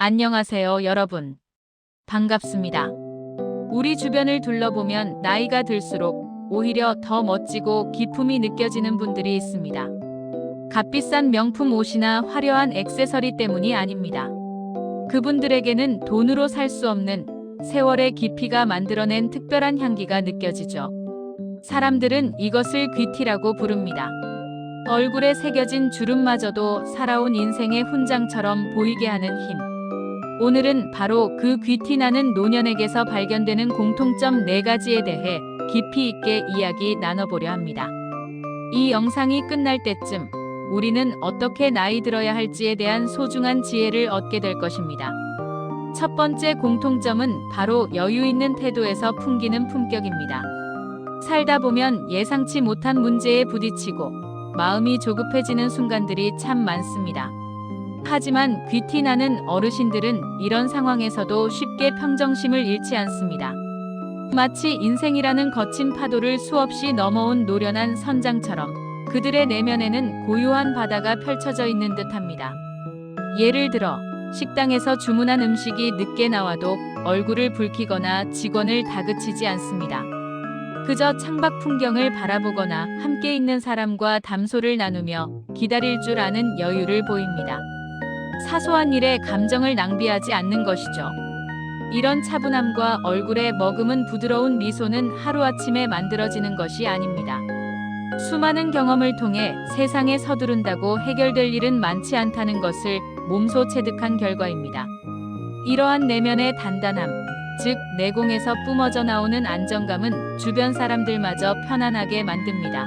안녕하세요, 여러분. 반갑습니다. 우리 주변을 둘러보면 나이가 들수록 오히려 더 멋지고 기품이 느껴지는 분들이 있습니다. 값비싼 명품 옷이나 화려한 액세서리 때문이 아닙니다. 그분들에게는 돈으로 살 수 없는 세월의 깊이가 만들어낸 특별한 향기가 느껴지죠. 사람들은 이것을 귀티라고 부릅니다. 얼굴에 새겨진 주름마저도 살아온 인생의 훈장처럼 보이게 하는 힘. 오늘은 바로 그 귀티나는 노년에게서 발견되는 공통점 4가지에 대해 깊이 있게 이야기 나눠보려 합니다. 이 영상이 끝날 때쯤 우리는 어떻게 나이 들어야 할지에 대한 소중한 지혜를 얻게 될 것입니다. 첫 번째 공통점은 바로 여유 있는 태도에서 풍기는 품격입니다. 살다 보면 예상치 못한 문제에 부딪히고 마음이 조급해지는 순간들이 참 많습니다. 하지만 귀티나는 어르신들은 이런 상황에서도 쉽게 평정심을 잃지 않습니다. 마치 인생이라는 거친 파도를 수없이 넘어온 노련한 선장처럼 그들의 내면에는 고요한 바다가 펼쳐져 있는 듯합니다. 예를 들어 식당에서 주문한 음식이 늦게 나와도 얼굴을 붉히거나 직원을 다그치지 않습니다. 그저 창밖 풍경을 바라보거나 함께 있는 사람과 담소를 나누며 기다릴 줄 아는 여유를 보입니다. 사소한 일에 감정을 낭비하지 않는 것이죠. 이런 차분함과 얼굴에 머금은 부드러운 미소는 하루아침에 만들어지는 것이 아닙니다. 수많은 경험을 통해 세상에 서두른다고 해결될 일은 많지 않다는 것을 몸소 체득한 결과입니다. 이러한 내면의 단단함, 즉 내공에서 뿜어져 나오는 안정감은 주변 사람들마저 편안하게 만듭니다.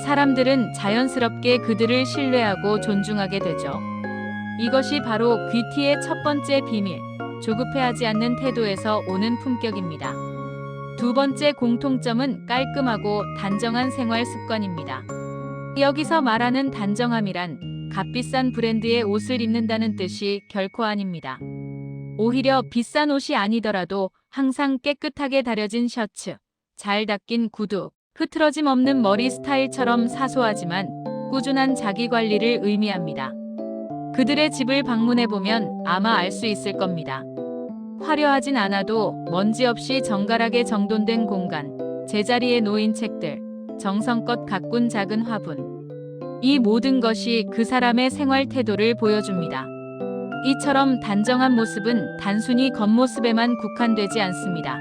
사람들은 자연스럽게 그들을 신뢰하고 존중하게 되죠. 이것이 바로 귀티의 첫 번째 비밀, 조급해하지 않는 태도에서 오는 품격입니다. 두 번째 공통점은 깔끔하고 단정한 생활 습관입니다. 여기서 말하는 단정함이란 값비싼 브랜드의 옷을 입는다는 뜻이 결코 아닙니다. 오히려 비싼 옷이 아니더라도 항상 깨끗하게 다려진 셔츠, 잘 닦인 구두, 흐트러짐 없는 머리 스타일처럼 사소하지만 꾸준한 자기 관리를 의미합니다. 그들의 집을 방문해보면 아마 알 수 있을 겁니다. 화려하진 않아도 먼지 없이 정갈하게 정돈된 공간, 제자리에 놓인 책들, 정성껏 가꾼 작은 화분. 이 모든 것이 그 사람의 생활 태도를 보여줍니다. 이처럼 단정한 모습은 단순히 겉모습에만 국한되지 않습니다.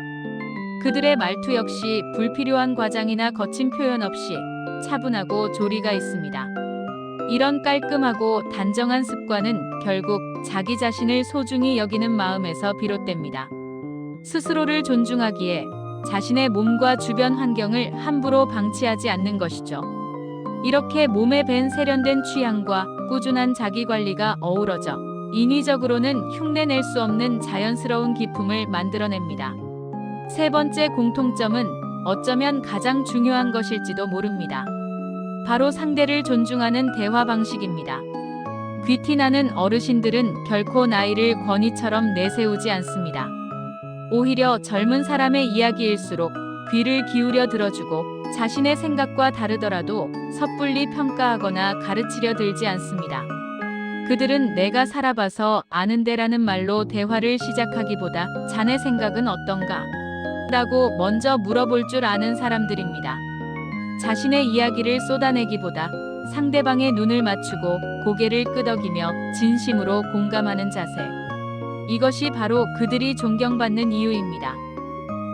그들의 말투 역시 불필요한 과장이나 거친 표현 없이 차분하고 조리가 있습니다. 이런 깔끔하고 단정한 습관은 결국 자기 자신을 소중히 여기는 마음에서 비롯됩니다. 스스로를 존중하기에 자신의 몸과 주변 환경을 함부로 방치하지 않는 것이죠. 이렇게 몸에 밴 세련된 취향과 꾸준한 자기 관리가 어우러져 인위적으로는 흉내낼 수 없는 자연스러운 기품을 만들어냅니다. 세 번째 공통점은 어쩌면 가장 중요한 것일지도 모릅니다. 바로 상대를 존중하는 대화 방식입니다. 귀티나는 어르신들은 결코 나이를 권위처럼 내세우지 않습니다. 오히려 젊은 사람의 이야기일수록 귀를 기울여 들어주고 자신의 생각과 다르더라도 섣불리 평가하거나 가르치려 들지 않습니다. 그들은 내가 살아봐서 아는데라는 말로 대화를 시작하기보다 자네 생각은 어떤가? 라고 먼저 물어볼 줄 아는 사람들입니다. 자신의 이야기를 쏟아내기보다 상대방의 눈을 맞추고 고개를 끄덕이며 진심으로 공감하는 자세. 이것이 바로 그들이 존경받는 이유입니다.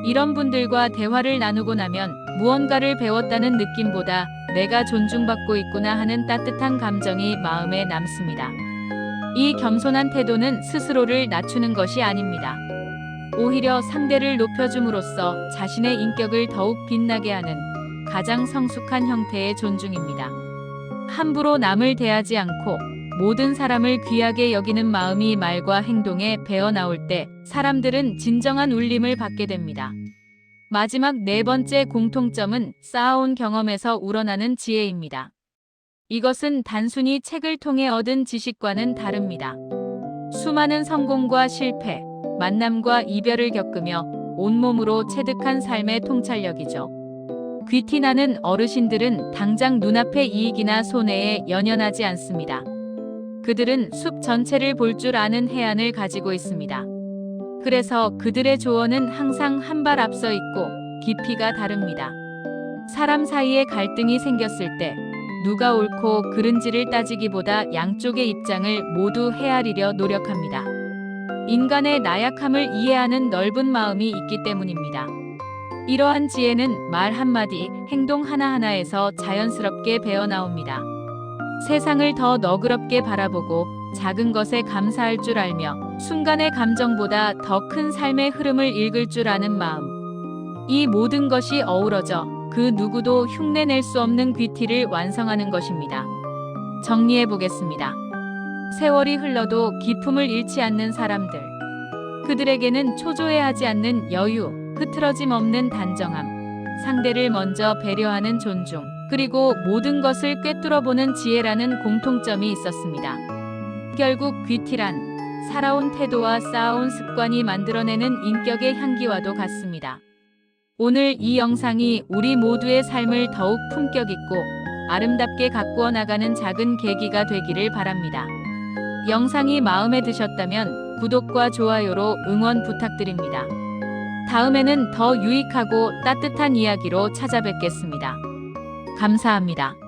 이런 분들과 대화를 나누고 나면 무언가를 배웠다는 느낌보다 내가 존중받고 있구나 하는 따뜻한 감정이 마음에 남습니다. 이 겸손한 태도는 스스로를 낮추는 것이 아닙니다. 오히려 상대를 높여줌으로써 자신의 인격을 더욱 빛나게 하는 가장 성숙한 형태의 존중입니다. 함부로 남을 대하지 않고 모든 사람을 귀하게 여기는 마음이 말과 행동에 배어나올 때 사람들은 진정한 울림을 받게 됩니다. 마지막 네 번째 공통점은 쌓아온 경험에서 우러나는 지혜입니다. 이것은 단순히 책을 통해 얻은 지식과는 다릅니다. 수많은 성공과 실패, 만남과 이별을 겪으며 온몸으로 체득한 삶의 통찰력이죠. 귀티나는 어르신들은 당장 눈앞의 이익이나 손해에 연연하지 않습니다. 그들은 숲 전체를 볼 줄 아는 해안을 가지고 있습니다. 그래서 그들의 조언은 항상 한 발 앞서 있고 깊이가 다릅니다. 사람 사이에 갈등이 생겼을 때 누가 옳고 그른지를 따지기보다 양쪽의 입장을 모두 헤아리려 노력합니다. 인간의 나약함을 이해하는 넓은 마음이 있기 때문입니다. 이러한 지혜는 말 한마디, 행동 하나하나에서 자연스럽게 배어나옵니다. 세상을 더 너그럽게 바라보고 작은 것에 감사할 줄 알며 순간의 감정보다 더 큰 삶의 흐름을 읽을 줄 아는 마음. 이 모든 것이 어우러져 그 누구도 흉내낼 수 없는 귀티를 완성하는 것입니다. 정리해 보겠습니다. 세월이 흘러도 기품을 잃지 않는 사람들. 그들에게는 초조해하지 않는 여유, 흐트러짐 없는 단정함, 상대를 먼저 배려하는 존중, 그리고 모든 것을 꿰뚫어보는 지혜라는 공통점이 있었습니다. 결국 귀티란 살아온 태도와 쌓아온 습관이 만들어내는 인격의 향기와도 같습니다. 오늘 이 영상이 우리 모두의 삶을 더욱 품격 있고 아름답게 가꾸어 나가는 작은 계기가 되기를 바랍니다. 영상이 마음에 드셨다면 구독과 좋아요로 응원 부탁드립니다. 다음에는 더 유익하고 따뜻한 이야기로 찾아뵙겠습니다. 감사합니다.